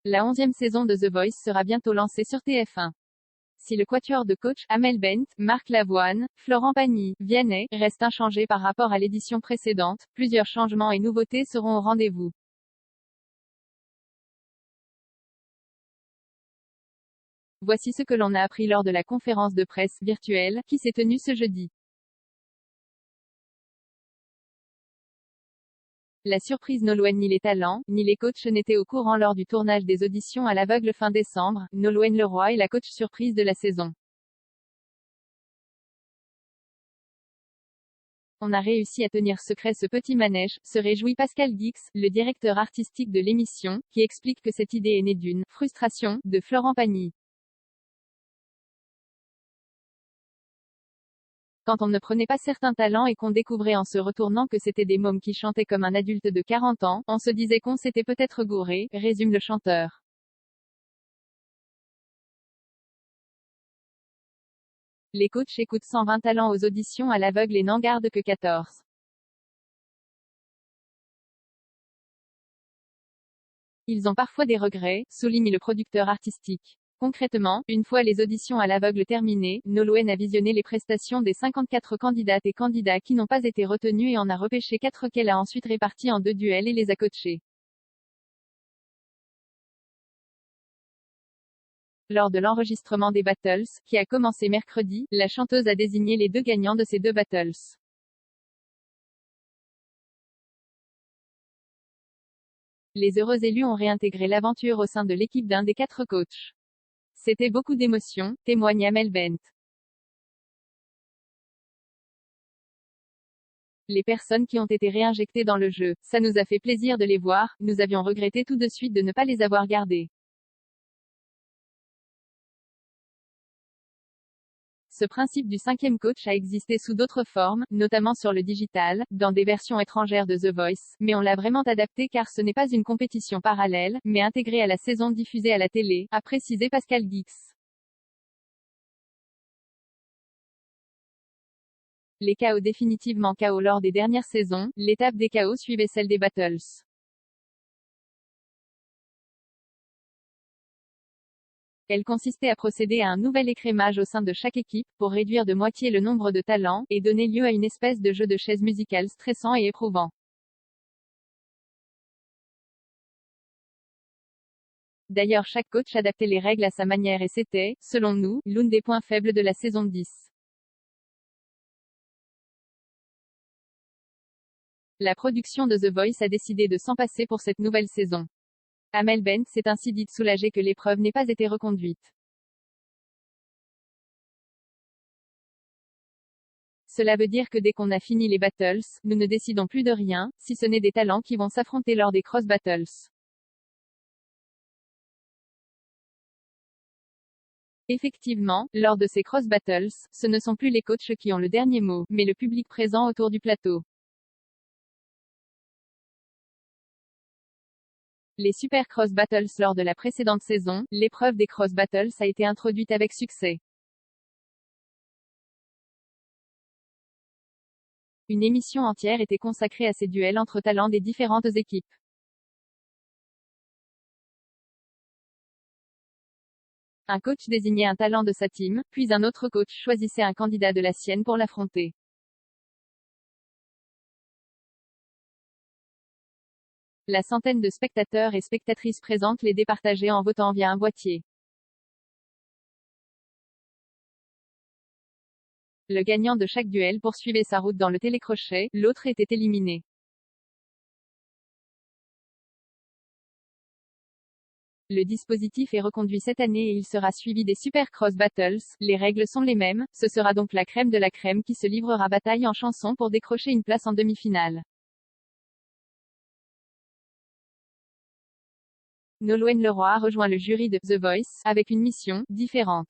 La 11e saison de The Voice sera bientôt lancée sur TF1. Si le quatuor de coach, Amel Bent, Marc Lavoine, Florent Pagny, Vianney, reste inchangé par rapport à l'édition précédente, plusieurs changements et nouveautés seront au rendez-vous. Voici ce que l'on a appris lors de la conférence de presse virtuelle, qui s'est tenue ce jeudi. La surprise Nolwenn ni les talents, ni les coachs n'étaient au courant lors du tournage des auditions à l'aveugle fin décembre. Nolwenn Leroy est la coach surprise de la saison. On a réussi à tenir secret ce petit manège, se réjouit Pascal Guix, le directeur artistique de l'émission, qui explique que cette idée est née d'une frustration de Florent Pagny. Quand on ne prenait pas certains talents et qu'on découvrait en se retournant que c'était des mômes qui chantaient comme un adulte de 40 ans, on se disait qu'on s'était peut-être gouré, résume le chanteur. Les coachs écoutent 120 talents aux auditions à l'aveugle et n'en gardent que 14. Ils ont parfois des regrets, souligne le producteur artistique. Concrètement, une fois les auditions à l'aveugle terminées, Nolwenn a visionné les prestations des 54 candidates et candidats qui n'ont pas été retenus et en a repêché 4 qu'elle a ensuite répartis en 2 duels et les a coachés. Lors de l'enregistrement des battles, qui a commencé mercredi, la chanteuse a désigné les 2 gagnants de ces 2 battles. Les heureux élus ont réintégré l'aventure au sein de l'équipe d'un des 4 coachs. C'était beaucoup d'émotions, témoigne Amel Bent. Les personnes qui ont été réinjectées dans le jeu, ça nous a fait plaisir de les voir, nous avions regretté tout de suite de ne pas les avoir gardées. Ce principe du 5e coach a existé sous d'autres formes, notamment sur le digital, dans des versions étrangères de The Voice, mais on l'a vraiment adapté car ce n'est pas une compétition parallèle, mais intégrée à la saison diffusée à la télé, a précisé Pascal Guix. Les KO définitivement KO lors des dernières saisons, l'étape des KO suivait celle des battles. Elle consistait à procéder à un nouvel écrémage au sein de chaque équipe, pour réduire de moitié le nombre de talents, et donner lieu à une espèce de jeu de chaises musicales stressant et éprouvant. D'ailleurs chaque coach adaptait les règles à sa manière et c'était, selon nous, l'un des points faibles de la saison 10. La production de The Voice a décidé de s'en passer pour cette nouvelle saison. Amel Bent s'est ainsi dite soulagée que l'épreuve n'ait pas été reconduite. Cela veut dire que dès qu'on a fini les battles, nous ne décidons plus de rien, si ce n'est des talents qui vont s'affronter lors des cross battles. Effectivement, lors de ces cross battles, ce ne sont plus les coachs qui ont le dernier mot, mais le public présent autour du plateau. Les Super Cross Battles lors de la précédente saison, l'épreuve des Cross Battles a été introduite avec succès. Une émission entière était consacrée à ces duels entre talents des différentes équipes. Un coach désignait un talent de sa team, puis un autre coach choisissait un candidat de la sienne pour l'affronter. La centaine de spectateurs et spectatrices présentes les départageaient en votant via un boîtier. Le gagnant de chaque duel poursuivait sa route dans le télécrochet, l'autre était éliminé. Le dispositif est reconduit cette année et il sera suivi des Super Cross Battles. Les règles sont les mêmes, ce sera donc la crème de la crème qui se livrera bataille en chanson pour décrocher une place en demi-finale. Nolwenn Leroy a rejoint le jury de The Voice, avec une mission différente.